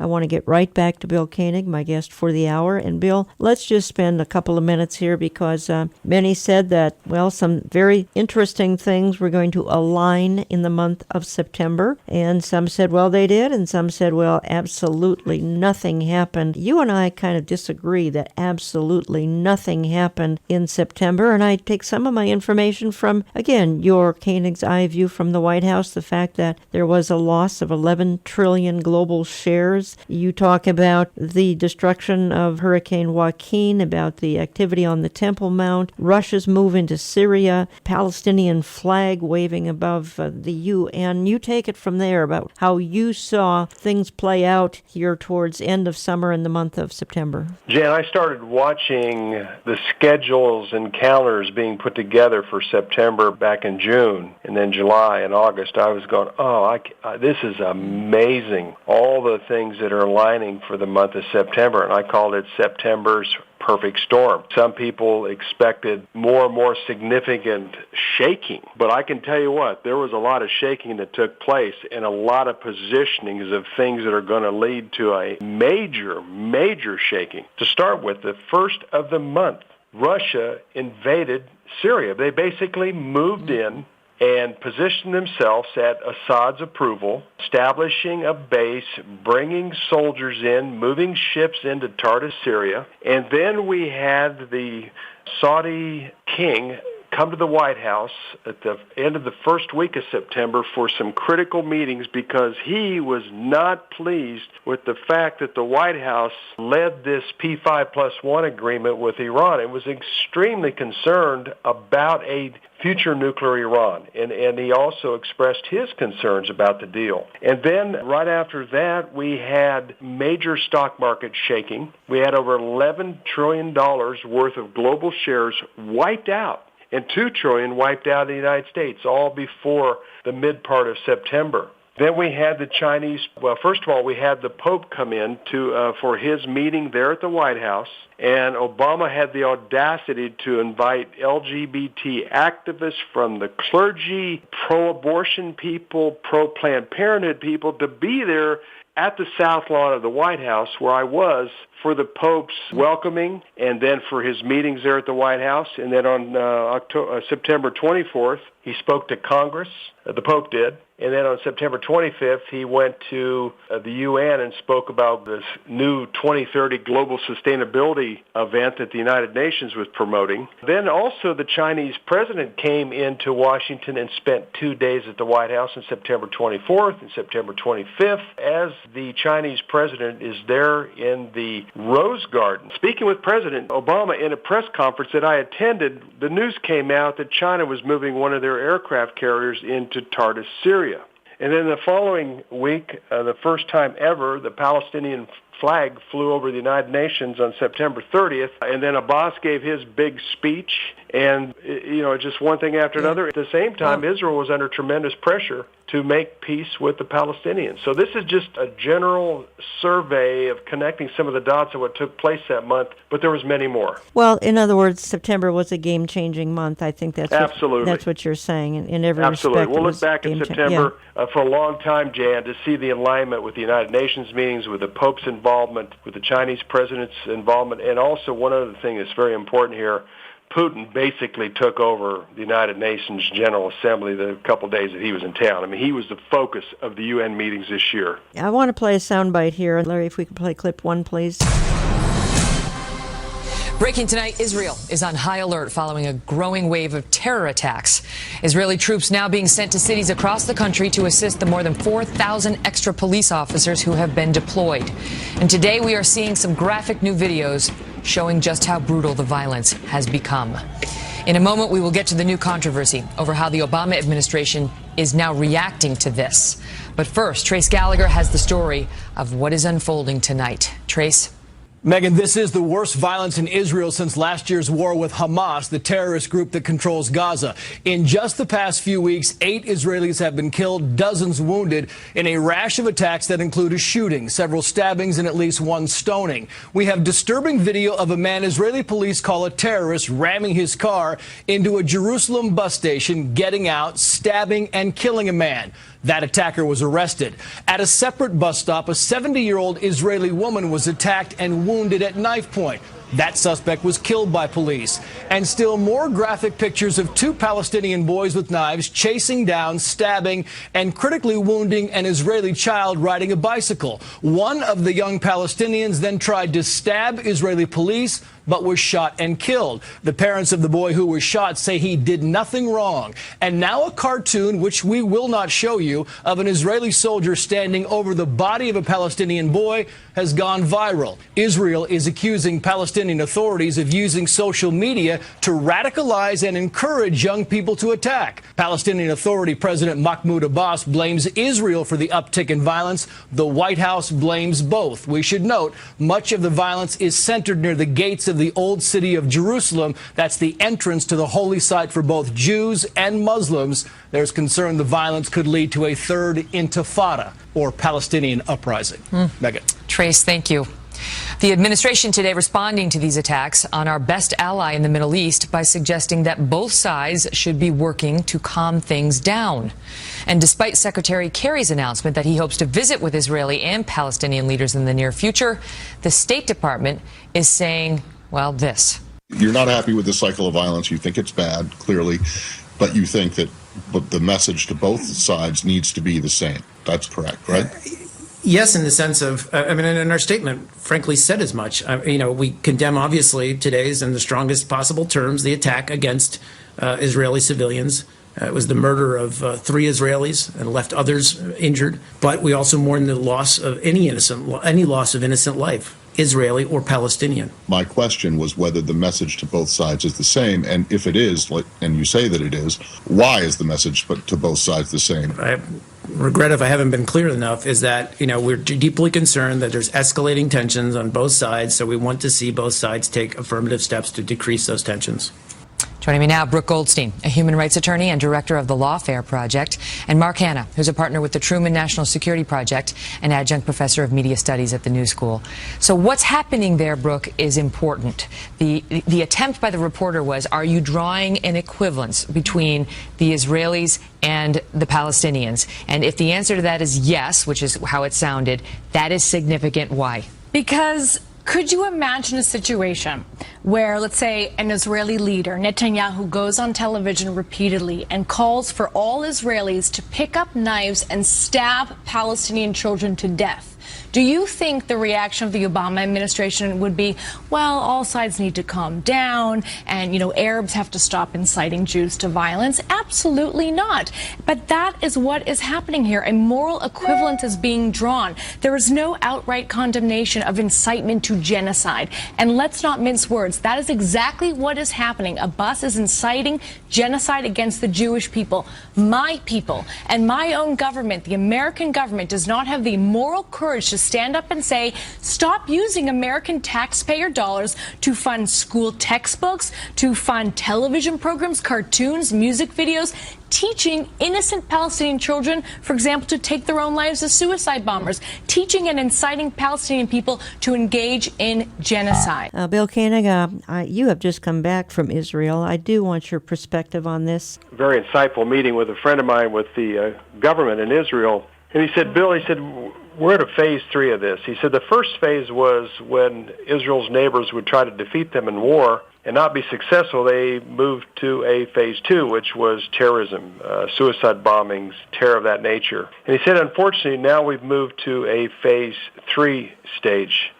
I want to get right back to Bill Koenig, my guest for the hour. And Bill, let's just spend a couple of minutes here because many said that, well, some very interesting things were going to align in the month of September. And some said, well, they did. And some said, well, absolutely nothing happened. You and I kind of disagree that absolutely nothing happened in September. And I take some of my information from, again, your Koenig's eye view from the White House, the fact that there was a loss of 11 trillion global shares. You talk about the destruction of Hurricane Joaquin, about the activity on the Temple Mount, Russia's move into Syria, Palestinian flag waving above the UN. You take it from there about how you saw things play out here towards end of summer and the month of September. Jan, I started watching the schedules and calendars being put together for September back in June, and then July and August. I was going, this is amazing. All the things that are aligning for the month of September, and I called it September's perfect storm. Some people expected more and more significant shaking, but I can tell you what, there was a lot of shaking that took place and a lot of positionings of things that are going to lead to a major shaking. To start with, the first of the month, Russia invaded Syria. They basically moved in and positioned themselves at Assad's approval, establishing a base, bringing soldiers in, moving ships into Tartus, Syria. And then we had the Saudi king come to the White House at the end of the first week of September for some critical meetings because he was not pleased with the fact that the White House led this P5+1 agreement with Iran. It was extremely concerned about a future nuclear Iran, and he also expressed his concerns about the deal. And then right after that, we had major stock market shaking. We had over $11 trillion worth of global shares wiped out, and $2 trillion wiped out in the United States, all before the mid part of September. Then we had the Chinese, well, first of all, we had the Pope come in for his meeting there at the White House, and Obama had the audacity to invite LGBT activists from the clergy, pro-abortion people, pro-Planned Parenthood people to be there at the South Lawn of the White House, where I was, for the Pope's welcoming and then for his meetings there at the White House. And then on September 24th, he spoke to Congress, the Pope did. And then on September 25th, he went to the UN and spoke about this new 2030 global sustainability event that the United Nations was promoting. Then also the Chinese president came into Washington and spent 2 days at the White House on September 24th and September 25th. As the Chinese president is there in the Rose Garden, speaking with President Obama in a press conference that I attended, the news came out that China was moving one of their aircraft carriers into Tartus, Syria. And then the following week, the first time ever, the Palestinian flag flew over the United Nations on September 30th, and then Abbas gave his big speech, and, just one thing after another. At the same time, Israel was under tremendous pressure to make peace with the Palestinians. So this is just a general survey of connecting some of the dots of what took place that month, but there was many more. Well, in other words, September was a game-changing month. I think that's what you're saying in every Absolutely. respect. We'll look back at September for a long time, Jan, to see the alignment with the United Nations meetings, with the Pope's involvement, with the Chinese president's involvement, and also one other thing that's very important here, Putin basically took over the United Nations General Assembly the couple days that he was in town. I mean, he was the focus of the UN meetings this year. I want to play a soundbite here. Larry, if we could play clip 1, please. Breaking tonight, Israel is on high alert following a growing wave of terror attacks. Israeli troops now being sent to cities across the country to assist the more than 4,000 extra police officers who have been deployed. And today we are seeing some graphic new videos showing just how brutal the violence has become. In a moment, we will get to the new controversy over how the Obama administration is now reacting to this. But first, Trace Gallagher has the story of what is unfolding tonight. Trace? Megan, this is the worst violence in Israel since last year's war with Hamas, the terrorist group that controls Gaza. In just the past few weeks, 8 Israelis have been killed, dozens wounded in a rash of attacks that include a shooting, several stabbings, and at least 1 stoning. We have disturbing video of a man Israeli police call a terrorist ramming his car into a Jerusalem bus station, getting out, stabbing, and killing a man. That attacker was arrested. At a separate bus stop, a 70-year-old Israeli woman was attacked and wounded at knife point. That suspect was killed by police. And still more graphic pictures of two Palestinian boys with knives chasing down, stabbing, and critically wounding an Israeli child riding a bicycle. One of the young Palestinians then tried to stab Israeli police, but was shot and killed. The parents of the boy who was shot say he did nothing wrong. And now a cartoon, which we will not show you, of an Israeli soldier standing over the body of a Palestinian boy has gone viral. Israel is accusing Palestinian authorities of using social media to radicalize and encourage young people to attack. Palestinian Authority President Mahmoud Abbas blames Israel for the uptick in violence. The White House blames both. We should note much of the violence is centered near the gates of the old city of Jerusalem. That's the entrance to the holy site for both Jews and Muslims. There's concern the violence could lead to a third intifada, or Palestinian uprising. Megan. Trace, thank you. The administration today responding to these attacks on our best ally in the Middle East by suggesting that both sides should be working to calm things down. And despite Secretary Kerry's announcement that he hopes to visit with Israeli and Palestinian leaders in the near future, the State Department is saying, well, this. You're not happy with the cycle of violence. You think it's bad, clearly, but you think that the message to both sides needs to be the same. That's correct, right? Yes, in the sense of, and our statement frankly said as much. We condemn, obviously, today's in the strongest possible terms, the attack against Israeli civilians. It was the murder of 3 Israelis and left others injured. But we also mourn the loss of any loss of innocent life, Israeli or Palestinian. My question was whether the message to both sides is the same, and if it is, and you say that it is, why is the message to both sides the same? I regret if I haven't been clear enough, is that, we're deeply concerned that there's escalating tensions on both sides, so we want to see both sides take affirmative steps to decrease those tensions. Joining me now, Brooke Goldstein, a human rights attorney and director of the Lawfare Project, and Mark Hanna, who's a partner with the Truman National Security Project and adjunct professor of media studies at the New School. So what's happening there, Brooke, is important. The attempt by the reporter was, are you drawing an equivalence between the Israelis and the Palestinians? And if the answer to that is yes, which is how it sounded, that is significant. Why? Because could you imagine a situation where, let's say, an Israeli leader, Netanyahu, goes on television repeatedly and calls for all Israelis to pick up knives and stab Palestinian children to death? Do you think the reaction of the Obama administration would be, well, all sides need to calm down and, Arabs have to stop inciting Jews to violence? Absolutely not. But that is what is happening here. A moral equivalence is being drawn. There is no outright condemnation of incitement to genocide. And let's not mince words. That is exactly what is happening. Abbas is inciting genocide against the Jewish people. My people and my own government, the American government, does not have the moral courage to stand up and say, stop using American taxpayer dollars to fund school textbooks, to fund television programs, cartoons, music videos, teaching innocent Palestinian children, for example, to take their own lives as suicide bombers, teaching and inciting Palestinian people to engage in genocide. Bill Koenig, you have just come back from Israel. I do want your perspective on this. Very insightful meeting with a friend of mine with the government in Israel. And he said, Bill, we're at a phase 3 of this. He said the first phase was when Israel's neighbors would try to defeat them in war and not be successful. They moved to a phase 2, which was terrorism, suicide bombings, terror of that nature. And he said, unfortunately, now we've moved to a phase 3 stage.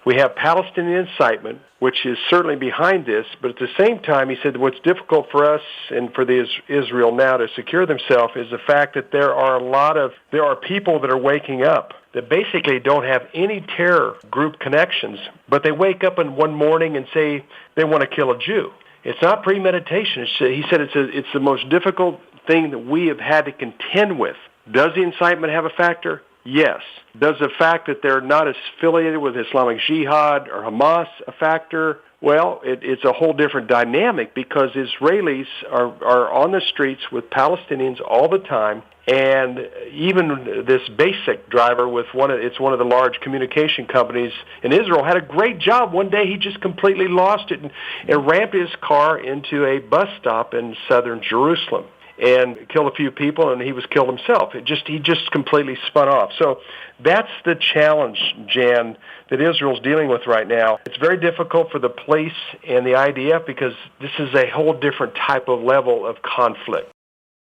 We have Palestinian incitement, which is certainly behind this, but at the same time, he said what's difficult for us and for Israel now to secure themselves is the fact that there are people that are waking up that basically don't have any terror group connections, but they wake up in one morning and say they want to kill a Jew. It's not premeditation. He said it's the most difficult thing that we have had to contend with. Does the incitement have a factor? Yes. Does the fact that they're not affiliated with Islamic Jihad or Hamas a factor? Well, it's a whole different dynamic because Israelis are on the streets with Palestinians all the time. And even this basic driver with one of the large communication companies in Israel had a great job. One day he just completely lost it and rammed his car into a bus stop in southern Jerusalem. and killed a few people, and he was killed himself. He just completely spun off. So that's the challenge, Jan, that Israel's dealing with right now. It's very difficult for the police and the IDF because this is a whole different type of level of conflict.